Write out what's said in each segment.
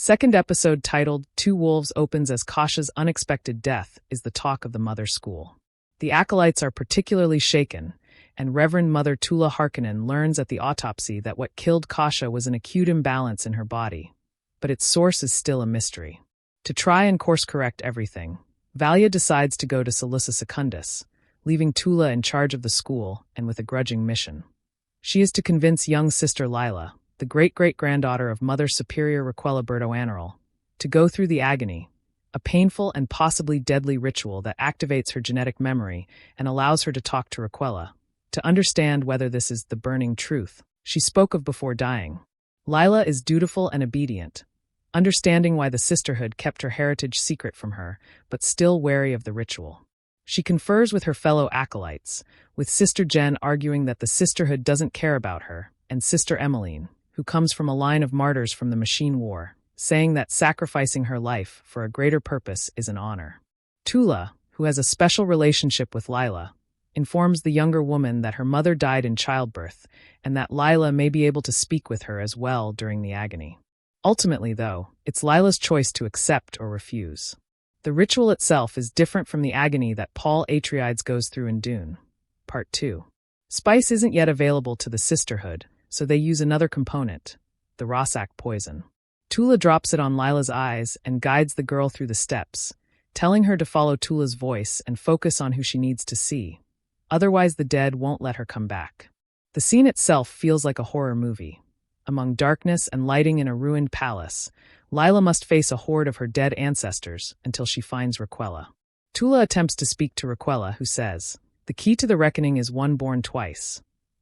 Second episode, titled Two Wolves, opens as Kasha's unexpected death is the talk of the Mother School. The acolytes are particularly shaken, and Reverend Mother Tula Harkonnen learns at the autopsy that what killed Kasha was an acute imbalance in her body, but its source is still a mystery. To try and course-correct everything, Valya decides to go to Salusa Secundus, leaving Tula in charge of the school and with a grudging mission. She is to convince young sister Lyla, the great-great-granddaughter of Mother Superior Requella to go through the Agony, a painful and possibly deadly ritual that activates her genetic memory and allows her to talk to Requella, to understand whether this is the burning truth she spoke of before dying. Lyla is dutiful and obedient, understanding why the Sisterhood kept her heritage secret from her, but still wary of the ritual. She confers with her fellow acolytes, with Sister Jen arguing that the Sisterhood doesn't care about her, and Sister Emmeline, who comes from a line of martyrs from the Machine War, saying that sacrificing her life for a greater purpose is an honor. Tula, who has a special relationship with Lyla, informs the younger woman that her mother died in childbirth and that Lyla may be able to speak with her as well during the Agony. Ultimately, though, it's Lyla's choice to accept or refuse. The ritual itself is different from the Agony that Paul Atreides goes through in Dune. Part 2. Spice isn't yet available to the Sisterhood, so they use another component, the Rossack poison. Tula drops it on Lyla's eyes and guides the girl through the steps, telling her to follow Tula's voice and focus on who she needs to see. Otherwise, the dead won't let her come back. The scene itself feels like a horror movie. Among darkness and lighting in a ruined palace, Lyla must face a horde of her dead ancestors until she finds Requella. Tula attempts to speak to Requella, who says, "The key to the reckoning is one born twice.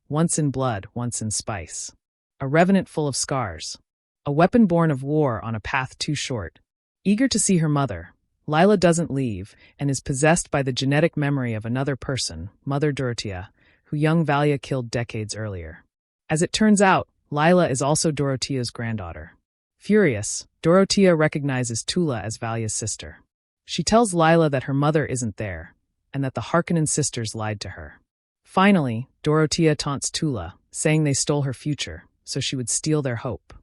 Once in blood, once in spice. A revenant full of scars. A weapon born of war on a path too short." Eager to see her mother, Lyla doesn't leave and is possessed by the genetic memory of another person, Mother Dorothea, who young Valya killed decades earlier. As it turns out, Lyla is also Dorothea's granddaughter. Furious, Dorothea recognizes Tula as Valya's sister. She tells Lyla that her mother isn't there, and that the Harkonnen sisters lied to her. Finally, Dorothea taunts Tula, saying they stole her future, so she would steal their hope.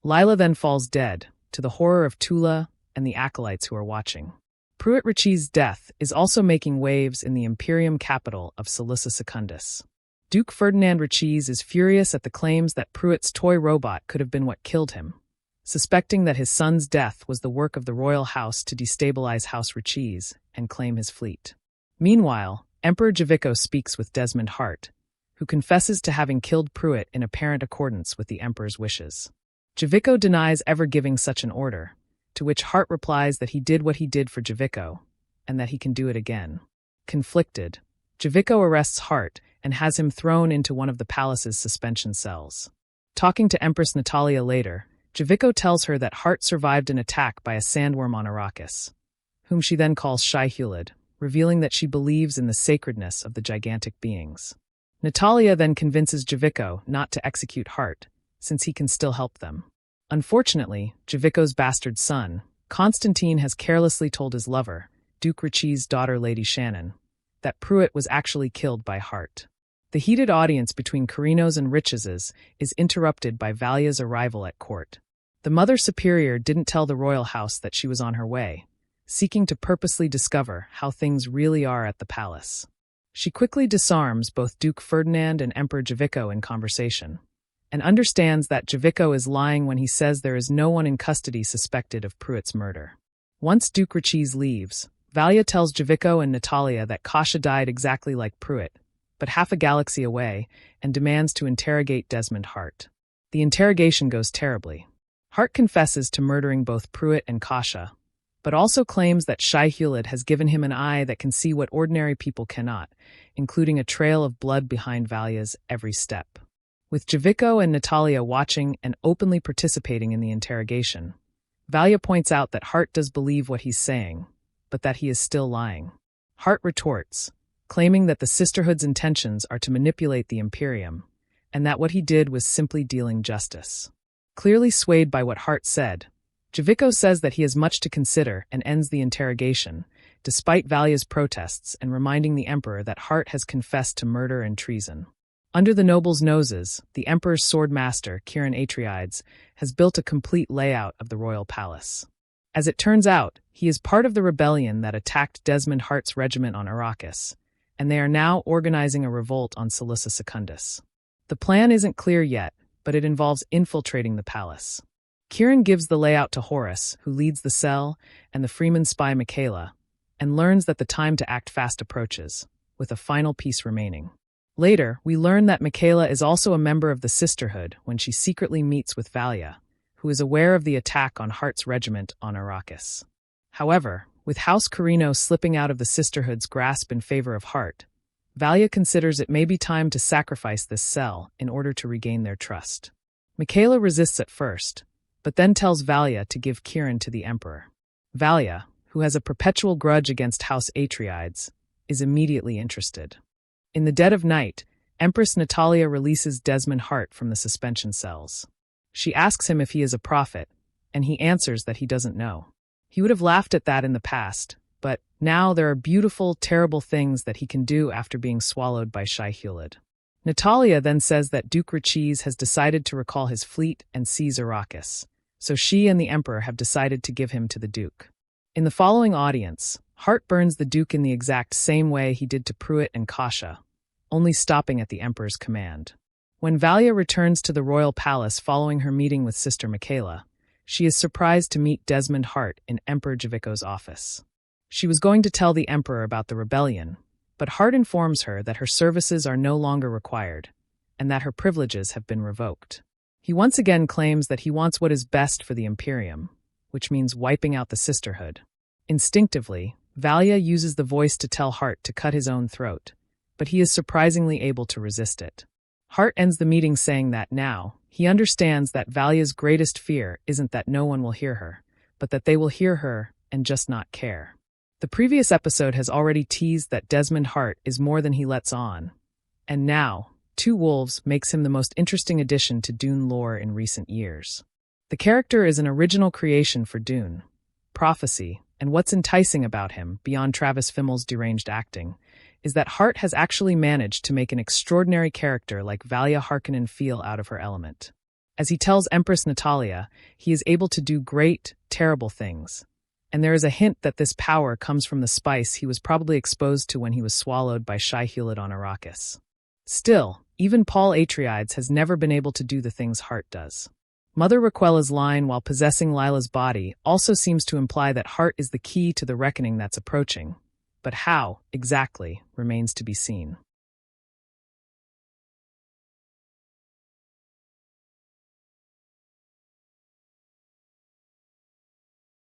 Lyla then falls dead, to the horror of Tula and the acolytes who are watching. Pruwet Richese's death is also making waves in the Imperium capital of Salusa Secundus. Duke Ferdinand Richese is furious at the claims that Pruwet's toy robot could have been what killed him, suspecting that his son's death was the work of the royal house to destabilize House Richese and claim his fleet. Meanwhile, Emperor Javicco speaks with Desmond Hart, who confesses to having killed Pruwet in apparent accordance with the Emperor's wishes. Javicco denies ever giving such an order, to which Hart replies that he did what he did for Javicco, and that he can do it again. Conflicted, Javicco arrests Hart and has him thrown into one of the palace's suspension cells. Talking to Empress Natalya later, Javicco tells her that Hart survived an attack by a sandworm on Arrakis, whom she then calls Shai-Hulud, revealing that she believes in the sacredness of the gigantic beings. Natalya then convinces Javicco not to execute Hart, since he can still help them. Unfortunately, Javicco's bastard son, Constantine, has carelessly told his lover, Duke Richese's daughter Lady Shannon, that Pruwet was actually killed by Hart. The heated audience between Corrino's and Richese's is interrupted by Valya's arrival at court. The Mother Superior didn't tell the royal house that she was on her way, seeking to purposely discover how things really are at the palace. She quickly disarms both Duke Ferdinand and Emperor Javicco in conversation, and understands that Javicco is lying when he says there is no one in custody suspected of Pruwet's murder. Once Duke Richese leaves, Valya tells Javicco and Natalya that Kasha died exactly like Pruwet, but half a galaxy away, and demands to interrogate Desmond Hart. The interrogation goes terribly. Hart confesses to murdering both Pruwet and Kasha, but also claims that Shai-Hulud has given him an eye that can see what ordinary people cannot, including a trail of blood behind Valya's every step. With Javicco and Natalya watching and openly participating in the interrogation, Valya points out that Hart does believe what he's saying, but that he is still lying. Hart retorts, claiming that the Sisterhood's intentions are to manipulate the Imperium, and that what he did was simply dealing justice. Clearly swayed by what Hart said, Javicco says that he has much to consider and ends the interrogation, despite Valya's protests and reminding the Emperor that Hart has confessed to murder and treason. Under the nobles' noses, the Emperor's sword master, Kirin Atreides, has built a complete layout of the royal palace. As it turns out, he is part of the rebellion that attacked Desmond Hart's regiment on Arrakis, and they are now organizing a revolt on Salusa Secundus. The plan isn't clear yet, but it involves infiltrating the palace. Kirin gives the layout to Horus, who leads the cell, and the Freeman spy Michaela, and learns that the time to act fast approaches, with a final piece remaining. Later, we learn that Michaela is also a member of the Sisterhood when she secretly meets with Valya, who is aware of the attack on Hart's regiment on Arrakis. However, with House Corrino slipping out of the Sisterhood's grasp in favor of Hart, Valya considers it may be time to sacrifice this cell in order to regain their trust. Michaela resists at first, but then tells Valya to give Kirin to the Emperor. Valya, who has a perpetual grudge against House Atreides, is immediately interested. In the dead of night, Empress Natalya releases Desmond Hart from the suspension cells. She asks him if he is a prophet, and he answers that he doesn't know. He would have laughed at that in the past, but now there are beautiful, terrible things that he can do after being swallowed by Shai-Hulud. Natalya then says that Duke Richese has decided to recall his fleet and seize Arrakis, so she and the Emperor have decided to give him to the Duke. In the following audience, Hart burns the Duke in the exact same way he did to Pruwet and Kasha, only stopping at the Emperor's command. When Valya returns to the royal palace following her meeting with Sister Michaela, she is surprised to meet Desmond Hart in Emperor Javicco's office. She was going to tell the Emperor about the rebellion, but Hart informs her that her services are no longer required, and that her privileges have been revoked. He once again claims that he wants what is best for the Imperium, which means wiping out the Sisterhood. Instinctively, Valya uses the voice to tell Hart to cut his own throat, but he is surprisingly able to resist it. Hart ends the meeting saying that now, he understands that Valya's greatest fear isn't that no one will hear her, but that they will hear her and just not care. The previous episode has already teased that Desmond Hart is more than he lets on, and now, Two Wolves makes him the most interesting addition to Dune lore in recent years. The character is an original creation for Dune, prophecy, and what's enticing about him, beyond Travis Fimmel's deranged acting, is that Hart has actually managed to make an extraordinary character like Valya Harkonnen feel out of her element. As he tells Empress Natalya, he is able to do great, terrible things, and there is a hint that this power comes from the spice he was probably exposed to when he was swallowed by Shai-Hulud on Arrakis. Still, even Paul Atreides has never been able to do the things Hart does. Mother Raquella's line while possessing Lyla's body also seems to imply that Hart is the key to the reckoning that's approaching, but how, exactly, remains to be seen.